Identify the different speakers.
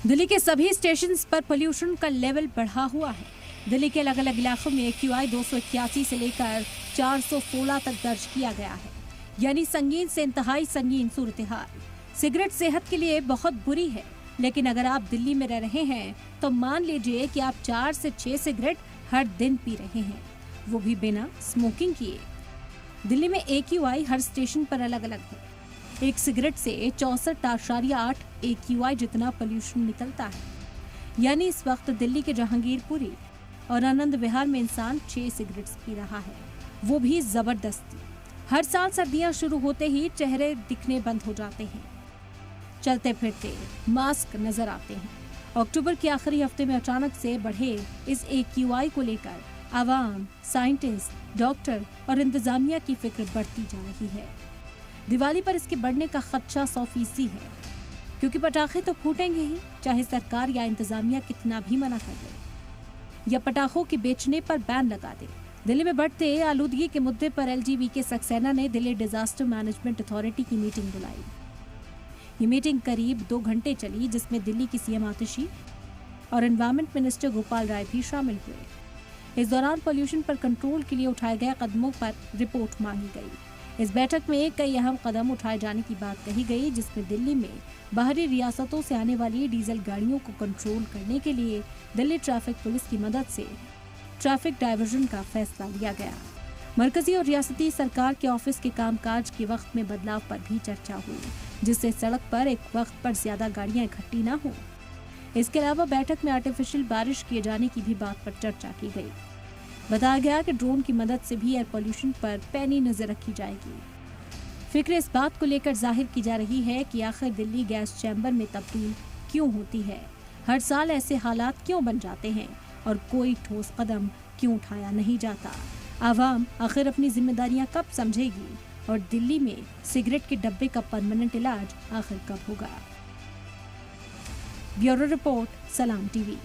Speaker 1: दिल्ली के सभी स्टेशन पर पोल्यूशन का लेवल बढ़ा हुआ है। दिल्ली के अलग अलग इलाकों में AQI 281 से लेकर 416 तक दर्ज किया गया है, यानी संगीन से इंतहाई संगीन सूरत हाल। सिगरेट सेहत के लिए बहुत बुरी है, लेकिन अगर आप दिल्ली में रह रहे हैं तो मान लीजिए कि आप 4 से 6 सिगरेट हर दिन पी रहे हैं, वो भी बिना स्मोकिंग किए। दिल्ली में AQI हर स्टेशन पर अलग अलग है। एक सिगरेट से 64.8 AQI जितना पोल्यूशन निकलता है, यानी इस वक्त दिल्ली के जहांगीरपुरी और आनंद विहार में इंसान 6 सिगरेट्स पी रहा है, वो भी जबरदस्ती। हर साल सर्दियां शुरू होते ही चेहरे दिखने बंद हो जाते हैं, चलते फिरते मास्क नजर आते हैं। अक्टूबर के आखिरी हफ्ते में अचानक से बढ़े इस AQI को लेकर आवाम, साइंटिस्ट, डॉक्टर और इंतजामिया की फिक्र बढ़ती जा रही है। दिवाली पर इसके बढ़ने का खदशा 100% है, क्योंकि पटाखे तो फूटेंगे ही, चाहे सरकार या इंतजामिया कितना भी मना कर दे या पटाखों के बेचने पर बैन लगा दे। दिल्ली में बढ़ते आलूदगी के मुद्दे पर LGV सक्सेना ने दिल्ली डिजास्टर मैनेजमेंट अथॉरिटी की मीटिंग बुलाई। ये मीटिंग करीब 2 घंटे चली, जिसमें दिल्ली की CM आतिशी और एनवायरमेंट मिनिस्टर गोपाल राय भी शामिल हुए। इस दौरान पोल्यूशन पर कंट्रोल के लिए उठाए गए कदमों पर रिपोर्ट मांगी गई। इस बैठक में कई अहम कदम उठाए जाने की बात कही गई, जिसमें दिल्ली में बाहरी रियासतों से आने वाली डीजल गाड़ियों को कंट्रोल करने के लिए दिल्ली ट्रैफिक पुलिस की मदद से ट्रैफिक डायवर्जन का फैसला लिया गया। मरकजी और रियासती सरकार के ऑफिस के कामकाज के वक्त में बदलाव पर भी चर्चा हुई, जिससे सड़क पर एक वक्त पर ज्यादा गाड़ियां इकट्ठी न हो। इसके अलावा बैठक में आर्टिफिशियल बारिश किए जाने की भी बात पर चर्चा की गई। बताया गया कि ड्रोन की मदद से भी एयर पोल्यूशन पर पैनी नजर रखी जाएगी। फिक्र इस बात को लेकर जाहिर की जा रही है कि आखिर दिल्ली गैस चैम्बर में तब्दील क्यों होती है, हर साल ऐसे हालात क्यों बन जाते हैं और कोई ठोस कदम क्यों उठाया नहीं जाता। आवाम आखिर अपनी जिम्मेदारियां कब समझेगी और दिल्ली में सिगरेट के डब्बे का परमानेंट इलाज आखिर कब होगा। ब्यूरो रिपोर्ट, सलाम TV।